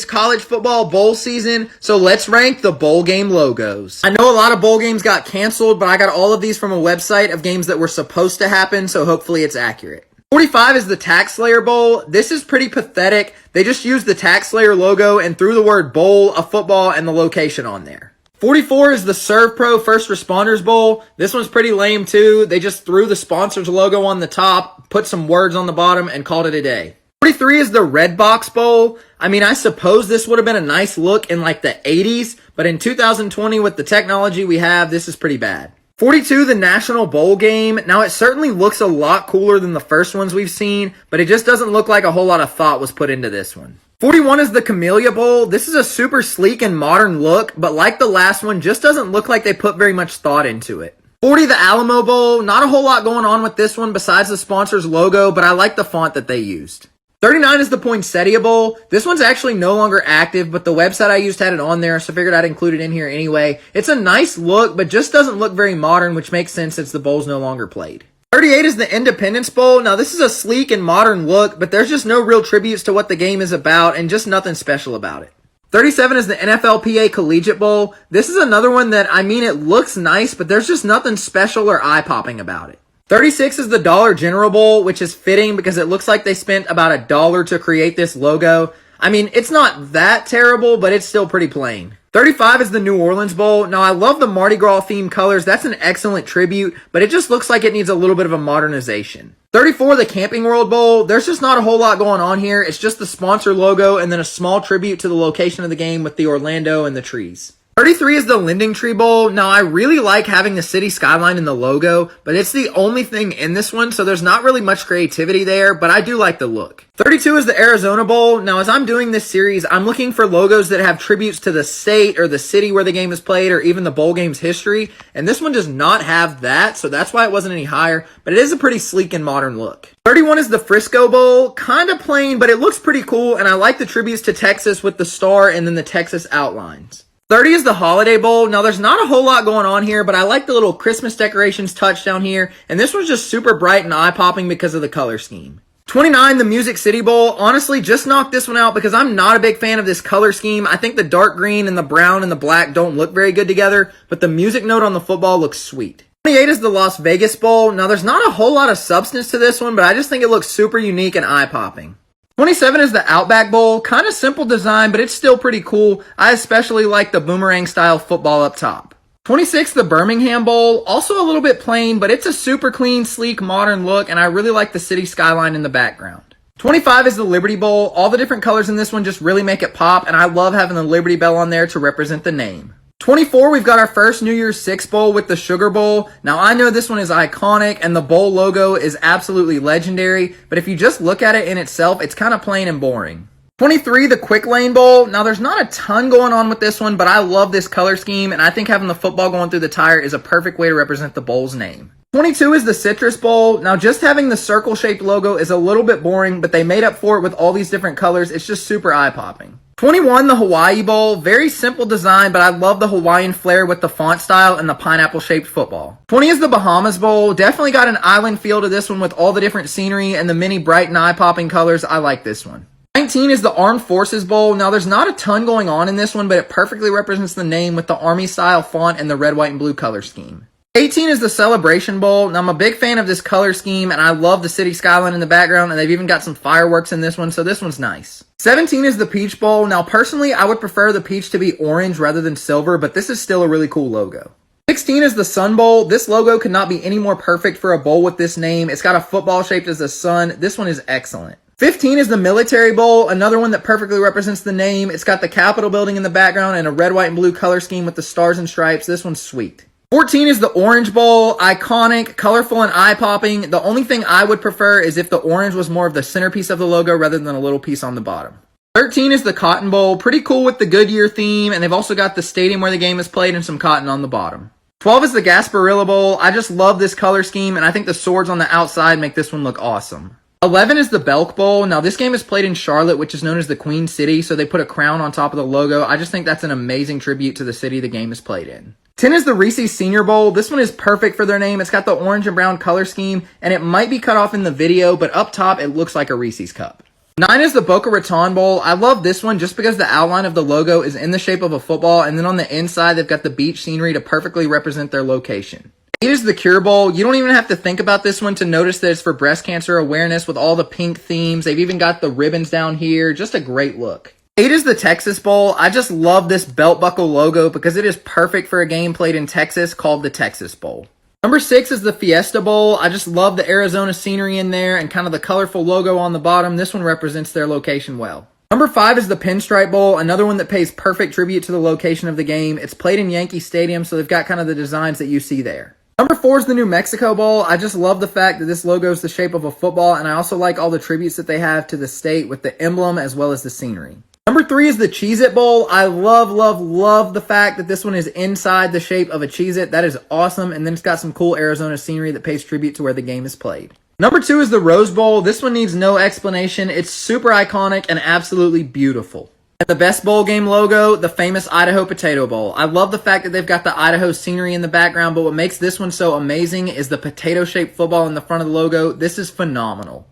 It's college football bowl season, so let's rank the bowl game logos. I know a lot of bowl games got canceled, but I got all of these from a website of games that were supposed to happen, so hopefully it's accurate. 45 is the TaxSlayer Bowl. This is pretty pathetic. They just used the TaxSlayer logo and threw the word bowl, a football, and the location on there. 44 is the ServPro First Responders Bowl. This one's pretty lame too. They just threw the sponsor's logo on the top, put some words on the bottom, and called it a day. 43 is the Redbox Bowl. I mean, I suppose this would have been a nice look in like the 80s, but in 2020 with the technology we have, this is pretty bad. 42, the National Bowl Game. Now, it certainly looks a lot cooler than the first ones we've seen, but it just doesn't look like a whole lot of thought was put into this one. 41 is the Camellia Bowl. This is a super sleek and modern look, but like the last one, just doesn't look like they put very much thought into it. 40, the Alamo Bowl. Not a whole lot going on with this one besides the sponsor's logo, but I like the font that they used. 39 is the Poinsettia Bowl. This one's actually no longer active, but the website I used had it on there, so I figured I'd include it in here anyway. It's a nice look, but just doesn't look very modern, which makes sense since the bowl's no longer played. 38 is the Independence Bowl. Now, this is a sleek and modern look, but there's just no real tributes to what the game is about and just nothing special about it. 37 is the NFLPA Collegiate Bowl. This is another one that, I mean, it looks nice, but there's just nothing special or eye-popping about it. 36 is the Dollar General Bowl, which is fitting because it looks like they spent about $1 to create this logo. I mean, it's not that terrible, but it's still pretty plain. 35 is the New Orleans Bowl. Now, I love the Mardi Gras themed colors. That's an excellent tribute, but it just looks like it needs a little bit of a modernization. 34, the Camping World Bowl. There's just not a whole lot going on here. It's just the sponsor logo and then a small tribute to the location of the game with the Orlando and the trees. 33 is the Lending Tree Bowl. Now, I really like having the city skyline in the logo, but it's the only thing in this one, so there's not really much creativity there, but I do like the look. 32 is the Arizona Bowl. Now, as I'm doing this series, I'm looking for logos that have tributes to the state or the city where the game is played or even the bowl game's history, and this one does not have that, so that's why it wasn't any higher, but it is a pretty sleek and modern look. 31 is the Frisco Bowl. Kind of plain, but it looks pretty cool, and I like the tributes to Texas with the star and then the Texas outlines. 30 is the Holiday Bowl. Now, there's not a whole lot going on here, but I like the little Christmas decorations touch down here, and this one's just super bright and eye-popping because of the color scheme. 29, the Music City Bowl. Honestly, just knock this one out because I'm not a big fan of this color scheme. I think the dark green and the brown and the black don't look very good together, but the music note on the football looks sweet. 28 is the Las Vegas Bowl. Now, there's not a whole lot of substance to this one, but I just think it looks super unique and eye-popping. 27 is the Outback Bowl. Kind of simple design, but it's still pretty cool. I especially like the boomerang style football up top. 26, the Birmingham Bowl. Also a little bit plain, but it's a super clean, sleek, modern look, and I really like the city skyline in the background. 25 is the Liberty Bowl. All the different colors in this one just really make it pop, and I love having the Liberty Bell on there to represent the name. 24, we've got our first New Year's Six Bowl with the Sugar Bowl. Now, I know this one is iconic, and the bowl logo is absolutely legendary, but if you just look at it in itself, it's kind of plain and boring. 23, the Quick Lane Bowl. Now, there's not a ton going on with this one, but I love this color scheme, and I think having the football going through the tire is a perfect way to represent the bowl's name. 22 is the Citrus Bowl. Now, just having the circle-shaped logo is a little bit boring, but they made up for it with all these different colors. It's just super eye-popping. 21, the Hawaii Bowl. Very simple design, but I love the Hawaiian flair with the font style and the pineapple-shaped football. 20 is the Bahamas Bowl. Definitely got an island feel to this one with all the different scenery and the many bright and eye-popping colors. I like this one. 19 is the Armed Forces Bowl. Now, there's not a ton going on in this one, but it perfectly represents the name with the Army-style font and the red, white, and blue color scheme. 18 is the Celebration Bowl. Now, I'm a big fan of this color scheme, and I love the city skyline in the background, and they've even got some fireworks in this one, so this one's nice. 17 is the Peach Bowl. Now, personally, I would prefer the peach to be orange rather than silver, but this is still a really cool logo. 16 is the Sun Bowl. This logo could not be any more perfect for a bowl with this name. It's got a football shaped as a sun. This one is excellent. 15 is the Military Bowl, another one that perfectly represents the name. It's got the Capitol building in the background and a red, white, and blue color scheme with the stars and stripes. This one's sweet. 14 is the Orange Bowl. Iconic, colorful, and eye-popping. The only thing I would prefer is if the orange was more of the centerpiece of the logo rather than a little piece on the bottom. 13 is the Cotton Bowl. Pretty cool with the Goodyear theme, and they've also got the stadium where the game is played and some cotton on the bottom. 12 is the Gasparilla Bowl. I just love this color scheme, and I think the swords on the outside make this one look awesome. 11 is the Belk Bowl. Now, this game is played in Charlotte, which is known as the Queen City, so they put a crown on top of the logo. I just think that's an amazing tribute to the city the game is played in. 10 is the Reese's Senior Bowl. This one is perfect for their name. It's got the orange and brown color scheme, and it might be cut off in the video, but up top, it looks like a Reese's cup. 9 is the Boca Raton Bowl. I love this one just because the outline of the logo is in the shape of a football, and then on the inside they've got the beach scenery to perfectly represent their location. 8 is the Cure Bowl. You don't even have to think about this one to notice that it's for breast cancer awareness with all the pink themes. They've even got the ribbons down here. Just a great look. 8 is the Texas Bowl. I just love this belt buckle logo because it is perfect for a game played in Texas called the Texas Bowl. Number 6 is the Fiesta Bowl. I just love the Arizona scenery in there and kind of the colorful logo on the bottom. This one represents their location well. Number 5 is the Pinstripe Bowl, another one that pays perfect tribute to the location of the game. It's played in Yankee Stadium, so they've got kind of the designs that you see there. Number 4 is the New Mexico Bowl. I just love the fact that this logo is the shape of a football, and I also like all the tributes that they have to the state with the emblem as well as the scenery. Number 3 is the Cheez-It Bowl. I love the fact that this one is inside the shape of a Cheez-It. That is awesome. And then it's got some cool Arizona scenery that pays tribute to where the game is played. Number 2 is the Rose Bowl. This one needs no explanation. It's super iconic and absolutely beautiful. And the best bowl game logo, the famous Idaho Potato Bowl. I love the fact that they've got the Idaho scenery in the background, but what makes this one so amazing is the potato-shaped football in the front of the logo. This is phenomenal.